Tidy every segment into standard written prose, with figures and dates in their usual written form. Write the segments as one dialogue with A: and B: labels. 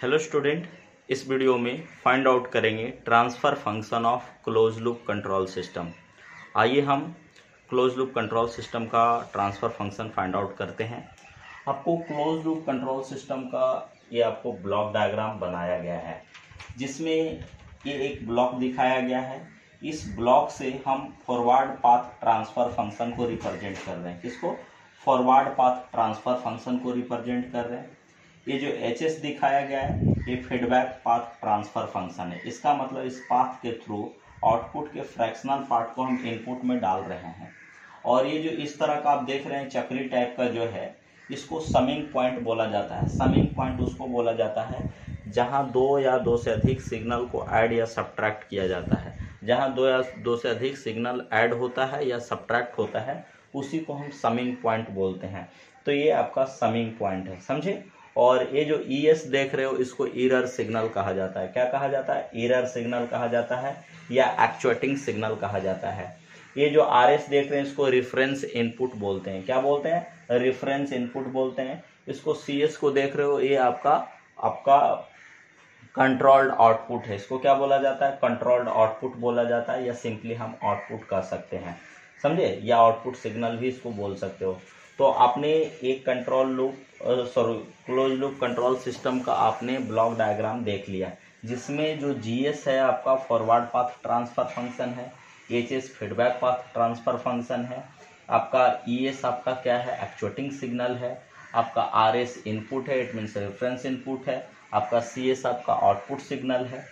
A: Hello student, इस video में find out करेंगे transfer function of close loop control system. आइए हम क्लोज लूप कंट्रोल सिस्टम का ट्रांसफ़र फंक्शन फाइंड आउट करते हैं। आपको क्लोज लूप कंट्रोल सिस्टम का ये आपको ब्लॉक डायग्राम बनाया गया है, जिसमें ये एक ब्लॉक दिखाया गया है। इस ब्लॉक से हम फॉरवर्ड पाथ ट्रांसफ़र फंक्शन को रिप्रेजेंट कर रहे हैं। किसको? फॉरवर्ड पाथ ट्रांसफ़र फंक्शन को रिप्रेजेंट कर रहे हैं। ये जो HS दिखाया गया है ये फीडबैक पाथ ट्रांसफर फंक्शन है। इसका मतलब इस पाथ के थ्रू आउटपुट के फ्रैक्शनल पार्ट को हम इनपुट में डाल रहे हैं। और ये जो इस तरह का आप देख रहे हैं चक्री टाइप का जो है, इसको समिंग पॉइंट बोला जाता है। समिंग पॉइंट उसको बोला जाता है जहां दो या दो से अधिक सिग्नल को ऐड या सब्ट्रैक्ट किया जाता है। जहां दो या दो से अधिक सिग्नल ऐड होता है या सब्ट्रैक्ट होता है उसी को हम समिंग पॉइंट बोलते हैं। तो ये आपका समिंग पॉइंट है, समझे। और ये जो ES देख रहे हो इसको एरर सिग्नल कहा जाता है। क्या कहा जाता है? एरर सिग्नल कहा जाता है या एक्चुएटिंग सिग्नल कहा जाता है। ये जो RS देख रहे हैं इसको रेफरेंस इनपुट बोलते हैं। क्या बोलते हैं? रेफरेंस इनपुट बोलते हैं। इसको CS को देख रहे हो, ये आपका कंट्रोल्ड आउटपुट है। इसको क्या बोला जाता है? कंट्रोल्ड आउटपुट बोला जाता है, या सिंपली हम आउटपुट कह सकते हैं, समझे, या आउटपुट सिग्नल भी इसको बोल सकते हो। तो आपने एक क्लोज लूप कंट्रोल सिस्टम का आपने ब्लॉक डायग्राम देख लिया, जिसमें जो GS है आपका फॉरवर्ड पाथ ट्रांसफर फंक्शन है, HS feedback path transfer function है, आपका ES आपका क्या है? एक्चुएटिंग सिग्नल है, आपका RS इनपुट है, इट मीन्स रेफरेंस इनपुट है, आपका CS आपका आउटपुट सिग्नल है,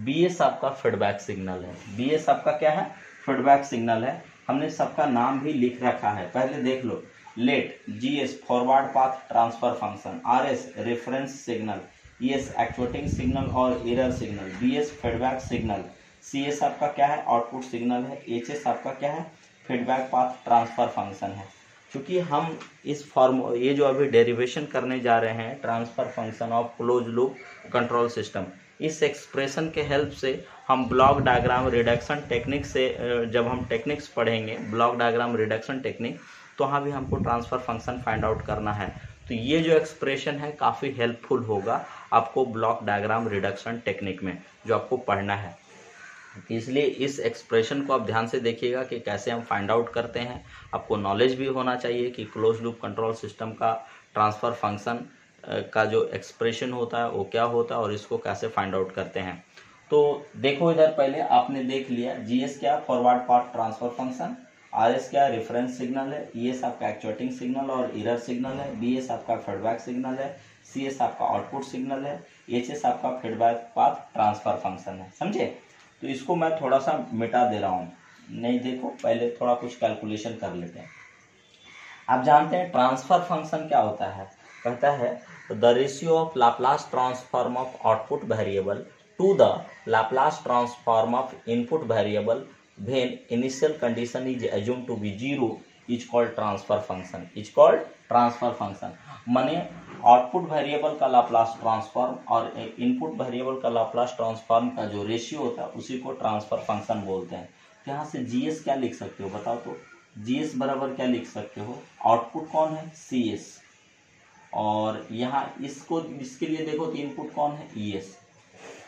A: BS आपका फीडबैक सिग्नल है। BS आपका क्या है? फीडबैक सिग्नल है। हमने सबका नाम भी लिख रखा है, पहले देख लो। Let GS forward path transfer function, RS reference signal, ES actuating signal और error signal, BS feedback signal, CS आपका क्या है? आउटपुट सिग्नल है, HS आपका क्या है? फीडबैक पाथ ट्रांसफर फंक्शन है। क्योंकि हम ये जो अभी डेरिवेशन करने जा रहे हैं transfer function of close loop control system, इस एक्सप्रेशन के हेल्प से हम ब्लॉक डायग्राम रिडक्शन टेक्निक से, जब हम टेक्निक्स पढ़ेंगे ब्लॉक डायग्राम रिडक्शन टेक्निक, तो वहाँ भी हमको ट्रांसफर फंक्शन फाइंड आउट करना है। तो ये जो एक्सप्रेशन है काफ़ी हेल्पफुल होगा आपको ब्लॉक डायग्राम रिडक्शन टेक्निक में जो आपको पढ़ना है। इसलिए इस एक्सप्रेशन को आप ध्यान से देखिएगा कि कैसे हम फाइंड आउट करते हैं। आपको नॉलेज भी होना चाहिए कि क्लोज लूप कंट्रोल सिस्टम का ट्रांसफ़र फंक्शन का जो एक्सप्रेशन होता है वो क्या होता है और इसको कैसे फाइंड आउट करते हैं। तो देखो, इधर पहले आपने देख लिया GS क्या? Forward path transfer function, RS क्या? रेफरेंस सिग्नल है, ES आपका एक्चुएटिंग सिग्नल और एरर सिग्नल है, BS आपका फीडबैक सिग्नल है, CS आपका आउटपुट सिग्नल है, HS आपका फीडबैक पाथ ट्रांसफर फंक्शन है, समझे। तो इसको मैं थोड़ा सा मिटा दे रहा हूँ, नहीं देखो, पहले थोड़ा कुछ कैलकुलेशन कर लेते हैं। आप जानते हैं ट्रांसफर फंक्शन क्या होता है? कहता है the ratio of Laplace transform of output variable to the Laplace transform of input variable when initial condition is assumed to be 0 is called transfer function, is called transfer function। माने output variable का Laplace transform और input variable का Laplace transform का जो ratio होता है उसी को ट्रांसफर फंक्शन बोलते हैं। तो यहाँ से GS क्या लिख सकते हो बताओ तो? GS बराबर क्या लिख सकते हो? आउटपुट कौन है? CS। और यहाँ इसके लिए देखो तो इनपुट कौन है? ES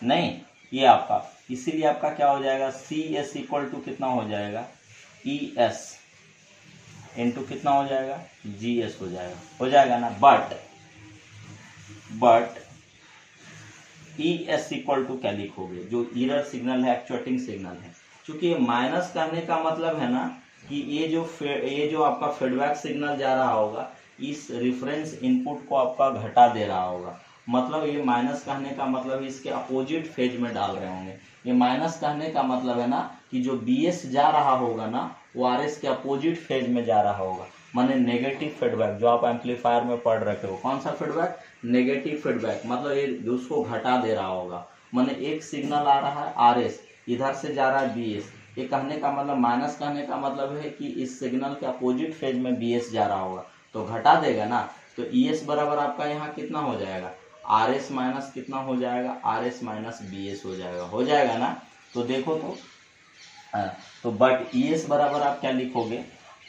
A: नहीं, ये आपका, इसीलिए आपका क्या हो जाएगा? CS इक्वल टू कितना हो जाएगा? ES इंटू कितना हो जाएगा? GS हो जाएगा ना। बट ES इक्वल टू क्या लिखोगे? जो एरर सिग्नल है, एक्चुएटिंग सिग्नल है, क्योंकि ये माइनस करने का मतलब है ना कि ये जो आपका फीडबैक सिग्नल जा रहा होगा इस रेफरेंस इनपुट को आपका घटा दे रहा होगा। मतलब ये माइनस कहने का मतलब इसके अपोजिट फेज में डाल रहे होंगे। ये माइनस कहने का मतलब है ना कि जो BS जा रहा होगा ना वो RS के अपोजिट फेज में जा रहा होगा, माने नेगेटिव फीडबैक, जो आप एम्पलीफायर में पढ़ रखे हो। कौन सा फीडबैक? Negative feedback. मतलब ये उसको घटा दे रहा होगा, माने एक सिग्नल आ रहा है RS, इधर से जा रहा है BS। ये कहने का मतलब, माइनस कहने का मतलब है कि इस सिग्नल के अपोजिट फेज में BS जा रहा होगा, तो घटा देगा ना। तो ES बराबर आपका यहाँ कितना हो जाएगा? RS माइनस कितना हो जाएगा? RS माइनस BS हो जाएगा ना। तो देखो तो बट ES बराबर आप क्या लिखोगे?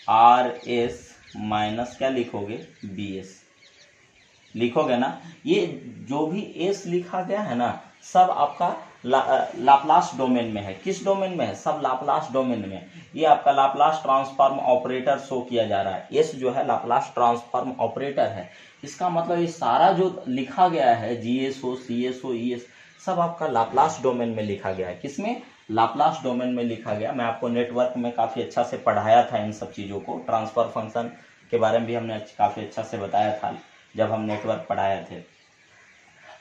A: RS माइनस क्या लिखोगे? BS। लिखोगे ना, ये जो भी एस लिखा गया है ना सब आपका लाप्लास डोमेन में है। किस डोमेन में है? सब लाप्लास डोमेन में। ये आपका लाप्लास ट्रांसफॉर्म ऑपरेटर शो किया जा रहा है। एस जो है लाप्लास ट्रांसफॉर्म ऑपरेटर है। इसका मतलब ये सारा जो लिखा गया है जीएसओ, सीएसओ, ईएस सब आपका लाप्लास डोमेन में लिखा गया है। किसमें? लाप्लास डोमेन में लिखा गया। मैं आपको नेटवर्क में काफी अच्छा से पढ़ाया था इन सब चीजों को। ट्रांसफर फंक्शन के बारे में भी हमने काफी अच्छा से बताया था जब हम नेटवर्क पढ़ाए थे।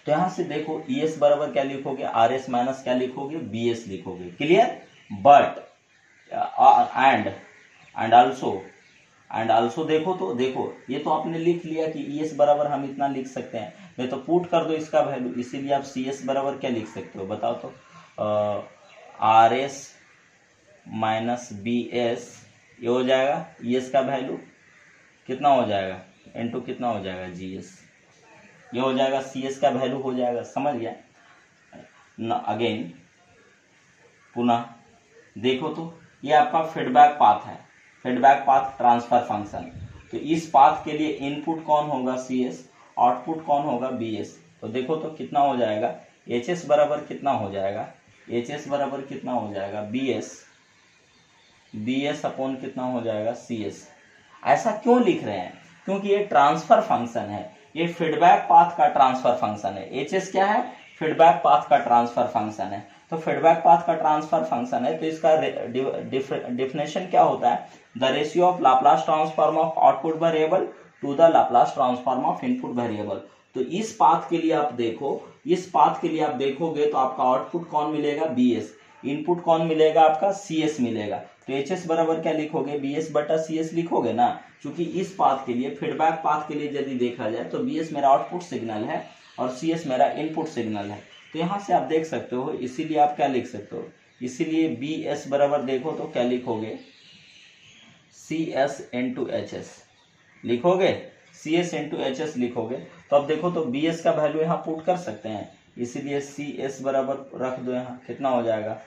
A: तो यहां से देखो ES बराबर क्या लिखोगे? RS माइनस क्या लिखोगे? BS लिखोगे। क्लियर? बट एंड आल्सो देखो तो देखो ये तो आपने लिख लिया कि ES बराबर हम इतना लिख सकते हैं। नहीं तो पुट कर दो इसका वैल्यू। इसीलिए आप CS बराबर क्या लिख सकते हो बताओ तो? RS माइनस BS ये हो जाएगा। ES का वैल्यू कितना हो जाएगा? इनटू कितना हो जाएगा? GS ये हो जाएगा। CS का वैल्यू हो जाएगा। समझ गया ना? अगेन पुनः देखो तो ये आपका फीडबैक पाथ है, फीडबैक पाथ ट्रांसफर फंक्शन। तो इस पाथ के लिए इनपुट कौन होगा? CS, आउटपुट कौन होगा? BS। तो देखो तो कितना हो जाएगा? HS बराबर कितना हो जाएगा? HS बराबर कितना हो जाएगा? BS अपॉन कितना हो जाएगा? CS। ऐसा क्यों लिख रहे हैं? क्योंकि ये ट्रांसफर फंक्शन है, ये फीडबैक पाथ का ट्रांसफर फंक्शन है। HS क्या है? फीडबैक पाथ का ट्रांसफर फंक्शन है। तो फीडबैक पाथ का ट्रांसफर फंक्शन है तो इसका डिफिनेशन क्या होता है? The ratio of Laplace transform of output variable to the Laplace transform of input variable. तो इस पाथ के लिए आप देखो, इस पाथ के लिए आप देखोगे तो आपका आउटपुट कौन मिलेगा? BS। इनपुट कौन मिलेगा? आपका CS मिलेगा। तो HS बराबर क्या लिखोगे? BS बटा CS लिखोगे ना। क्योंकि इस पाथ के लिए, फीडबैक पाथ के लिए यदि देखा जाए तो BS मेरा आउटपुट सिग्नल है और CS मेरा इनपुट सिग्नल है। तो यहां से आप देख सकते हो, इसीलिए आप क्या लिख सकते हो? इसीलिए BS बराबर देखो तो क्या लिखोगे? CS इंटू HS लिखोगे। CS इंटू HS लिखोगे तो अब देखो तो BS का वैल्यू यहाँ पुट कर सकते हैं। इसीलिए CS बराबर रख दो। यहाँ कितना हो जाएगा?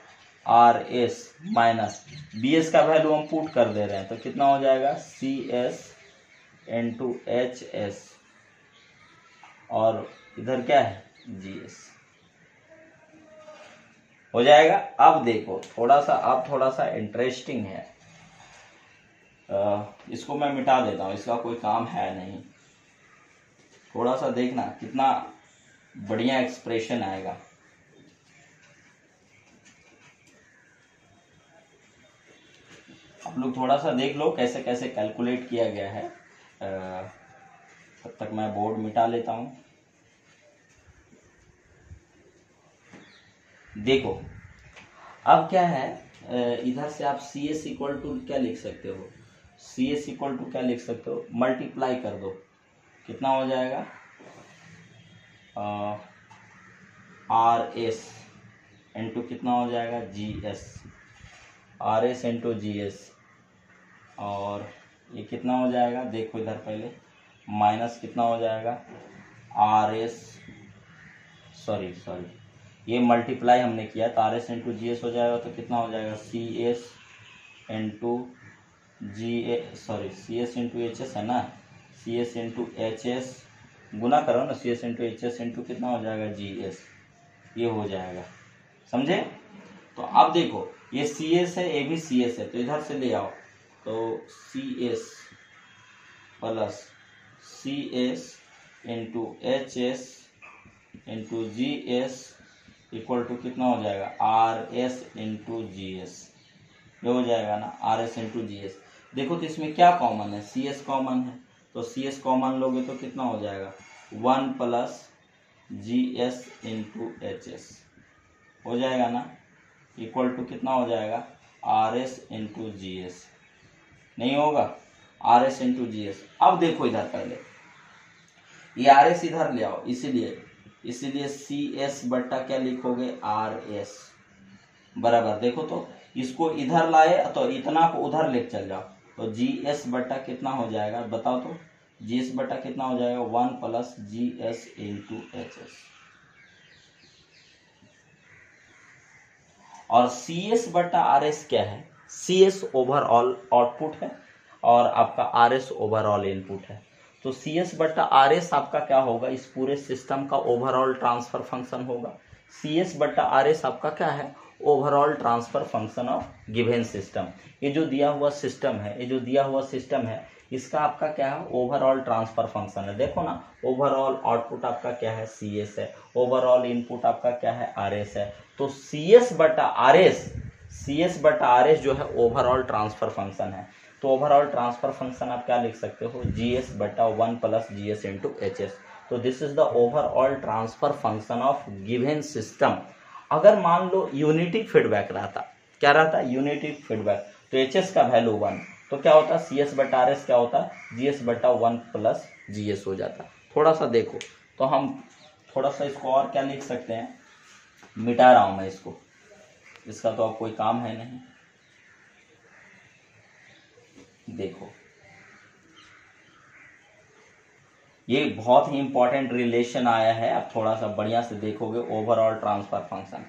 A: RS माइनस BS का वैल्यू हम पुट कर दे रहे हैं तो कितना हो जाएगा? CS इंटू HS और इधर क्या है? GS हो जाएगा। अब देखो थोड़ा सा इंटरेस्टिंग है। इसको मैं मिटा देता हूं, इसका कोई काम है नहीं। थोड़ा सा देखना कितना बढ़िया एक्सप्रेशन आएगा। आप लोग थोड़ा सा देख लो कैसे कैसे कैलकुलेट किया गया है। तब तक मैं बोर्ड मिटा लेता हूं। देखो अब क्या है, इधर से आप CS इक्वल टू क्या लिख सकते हो? CS इक्वल टू क्या लिख सकते हो? मल्टीप्लाई कर दो। कितना हो जाएगा? RS इंटू कितना हो जाएगा? GS। RS इंटू GS और ये कितना हो जाएगा? देखो इधर पहले माइनस कितना हो जाएगा? RS सॉरी ये मल्टीप्लाई हमने किया तो RS इंटू GS हो जाएगा। तो कितना हो जाएगा? CS into CS into HS है ना। CS इंटू HS गुना करो ना। CS इंटू HS इंटू कितना हो जाएगा? GS ये हो जाएगा। समझे? तो अब देखो ये CS है, ये भी CS है तो इधर से ले आओ। तो CS plus CS into HS into GS equal to कितना हो जाएगा? RS इंटू GS ये हो जाएगा ना। RS इंटू GS देखो तो इसमें क्या कॉमन है? CS कॉमन है तो CS कॉमन लोगे तो कितना हो जाएगा? 1 प्लस GS इंटू HS हो जाएगा ना। इक्वल टू कितना हो जाएगा? RS इंटू GS नहीं होगा? RS into GS। अब देखो इधर पहले ये RS इधर ले आओ। इसीलिए CS बट्टा क्या लिखोगे? RS बराबर देखो तो इसको इधर लाए तो इतना को उधर लेके चल जाओ तो GS बट्टा कितना हो जाएगा बताओ तो? GS बट्टा कितना हो जाएगा? 1 प्लस GS इंटू HS और CS बट्टा RS क्या है? CS ओवरऑल आउटपुट है और आपका RS ओवरऑल इनपुट है। तो सी एस बटा आर एस आपका क्या होगा, इस पूरे सिस्टम का ओवरऑल ट्रांसफर फंक्शन होगा। सी एस बटा आर एस आपका क्या है, overall transfer function of given system. ये जो दिया हुआ सिस्टम है, ये जो दिया हुआ सिस्टम है, इसका आपका क्या है, ओवरऑल ट्रांसफर फंक्शन है। देखो ना, ओवरऑल आउटपुट आपका क्या है, सी एस है, ओवरऑल इनपुट आपका क्या है, आर एस है। तो सी एस बटा आर एस, सी एस बटा आर एस जो है ओवरऑल ट्रांसफर फंक्शन है। तो ओवरऑल ट्रांसफर फंक्शन आप क्या लिख सकते हो, जी एस बटा 1 plus G S into H S. तो this is the overall transfer function of given system. अगर मान लो यूनिटी फीडबैक रहता, क्या रहता, यूनिटी फीडबैक, तो एच एस का वैल्यू 1, तो क्या होता, सी एस बटा आर एस क्या होता, जी एस बटा 1 प्लस जी एस हो जाता। थोड़ा सा देखो, तो हम थोड़ा सा इसको और क्या लिख सकते हैं, मिटा रहा हूं मैं इसको, इसका तो अब कोई काम है नहीं। देखो, ये बहुत ही इंपॉर्टेंट रिलेशन आया है, आप थोड़ा सा बढ़िया से देखोगे, overall transfer function.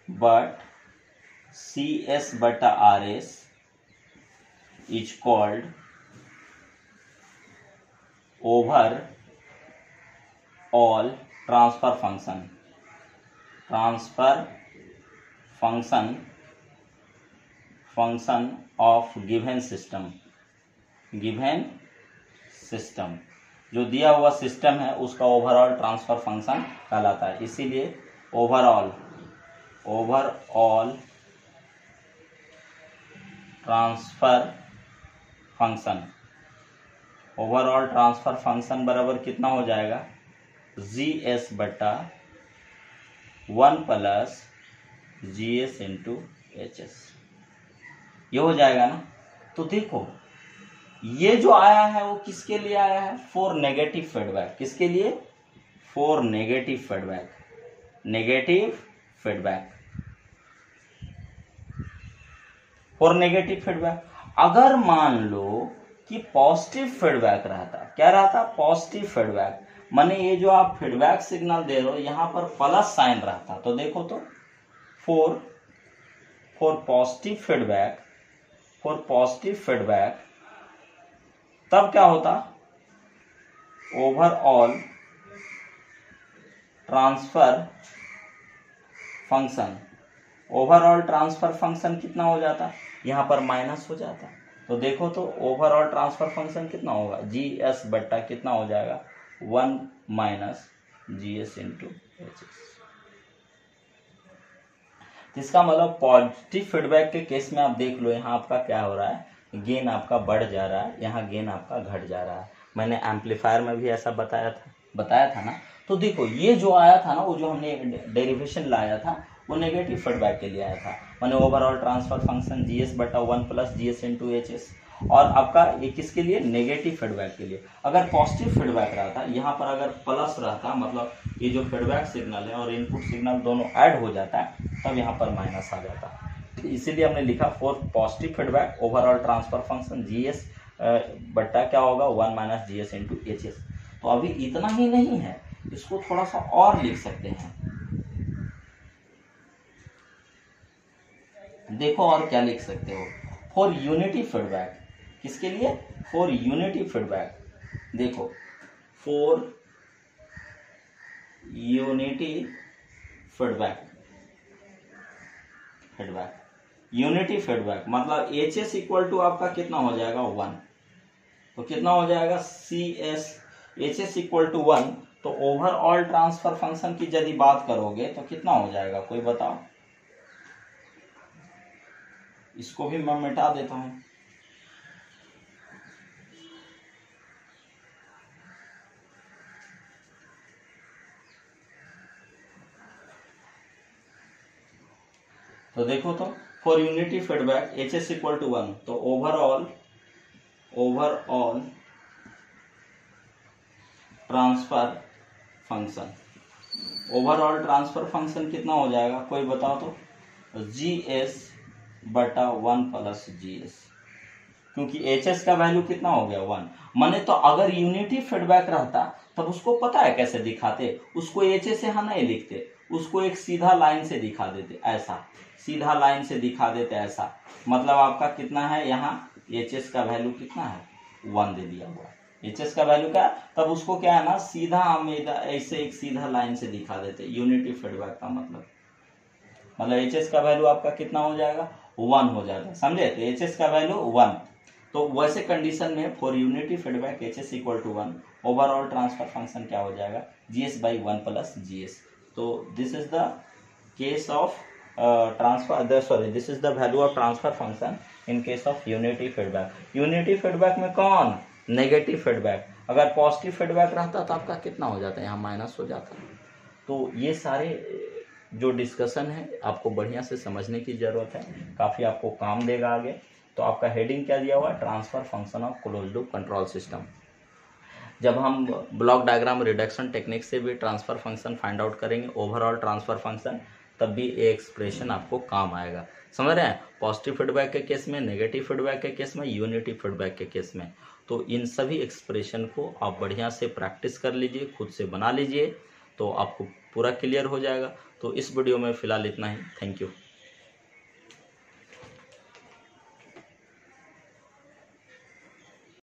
A: But C S बटा R S is called over all transfer function of given system. जो दिया हुआ सिस्टम है उसका ओवरऑल ट्रांसफर फंक्शन कहलाता है। इसीलिए ओवरऑल ट्रांसफर फंक्शन बराबर कितना हो जाएगा, जी एस बटा 1 plus G S into H S, ये हो जाएगा ना। तो देखो, ये जो आया है वो किसके लिए आया है, फॉर नेगेटिव फीडबैक। किसके लिए, फॉर नेगेटिव फीडबैक। अगर मान लो कि पॉजिटिव फीडबैक रहता, क्या रहता, पॉजिटिव फीडबैक, माने ये जो आप फीडबैक सिग्नल दे रहे हो यहां पर प्लस साइन रहता, तो देखो तो फॉर पॉजिटिव फीडबैक तब क्या होता, ओवरऑल ट्रांसफर फंक्शन कितना हो जाता, यहां पर माइनस हो जाता। तो देखो तो ओवरऑल ट्रांसफर फंक्शन कितना होगा, जी एस बट्टा कितना हो जाएगा, 1 माइनस जी एस इंटू एच एस। इसका मतलब पॉजिटिव फीडबैक के केस में आप देख लो, यहाँ आपका क्या हो रहा है, गेन आपका बढ़ जा रहा है, यहाँ गेन आपका घट जा रहा है। मैंने एम्पलीफायर में भी ऐसा बताया था ना। तो देखो, ये जो आया था ना, वो जो हमने डेरिवेशन लाया था वो नेगेटिव फीडबैक के लिए आया था, मैंने ओवरऑल ट्रांसफर फंक्शन जी एस बटा 1 plus G S into H S. और आपका ये किसके लिए, नेगेटिव फीडबैक के लिए। अगर पॉजिटिव फीडबैक रहता, यहाँ पर अगर प्लस रहता, मतलब ये जो फीडबैक सिग्नल है और इनपुट सिग्नल दोनों ऐड हो जाता है, तब यहाँ पर माइनस आ जाता। इसीलिए हमने लिखा for positive feedback overall transfer function G S बट्टा क्या होगा, 1 माइनस जी एस इंटू एच एस। तो अभी इतना ही नहीं है, इसको थोड़ा सा और लिख सकते हैं। देखो और क्या लिख सकते हो, फॉर यूनिटी फीडबैक। किसके लिए, फॉर यूनिटी फीडबैक। देखो, फॉर यूनिटी यूनिटी फीडबैक मतलब एच एस इक्वल टू आपका कितना हो जाएगा, 1। तो कितना हो जाएगा, C S H S equal to 1। तो ओवरऑल ट्रांसफर फंक्शन की यदि बात करोगे तो कितना हो जाएगा, कोई बताओ। इसको भी मैं मिटा देता हूं। तो देखो तो for unity feedback H S equal to 1, तो ओवरऑल ट्रांसफर फंक्शन कितना हो जाएगा, कोई बताओ तो, जी एस बटा 1 प्लस जी एस, क्योंकि एच एस का वैल्यू कितना हो गया, 1। माने तो अगर यूनिटी फीडबैक रहता तब उसको पता है कैसे दिखाते, उसको एच एस यहाँ नहीं लिखते, उसको एक सीधा लाइन से दिखा देते, ऐसा सीधा लाइन से दिखा देते ऐसा। मतलब आपका कितना है, यहाँ एच एस का वैल्यू कितना है, 1 दे दिया हुआ है। एच एस का वैल्यू क्या है, तब उसको क्या है ना सीधा हम ऐसे एक सीधा लाइन से दिखा देते, यूनिटी फीडबैक का मतलब एच एस का वैल्यू आपका कितना हो जाएगा 1 हो जाएगा, समझे। तो एच एस का वैल्यू 1, तो वैसे कंडीशन में for unity feedback H S equal to 1, overall transfer function क्या हो जाएगा GS बाई 1 प्लस GS। तो this is the case of this is the value of transfer function in case of unity feedback. Unity feedback में कौन negative feedback, अगर positive feedback रहता तो आपका कितना हो जाता है, यहाँ माइनस हो जाता है। तो ये सारे जो डिस्कशन है आपको बढ़िया से समझने की जरूरत है, काफ़ी आपको काम देगा आगे। तो आपका हेडिंग क्या दिया हुआ है, transfer function of closed loop control system. जब हम ब्लॉक डायग्राम रिडक्शन टेक्निक से भी ट्रांसफर फंक्शन फाइंड आउट करेंगे, ओवरऑल ट्रांसफर फंक्शन, तब भी ये एक्सप्रेशन आपको काम आएगा, समझ रहे हैं। पॉजिटिव फीडबैक के केस में, नेगेटिव फीडबैक के केस में, यूनिटी फीडबैक के केस में। तो इन सभी एक्सप्रेशन को आप बढ़िया से प्रैक्टिस कर लीजिए, खुद से बना लीजिए, तो आपको पूरा क्लियर हो जाएगा। तो इस वीडियो में फ़िलहाल इतना ही, थैंक यू।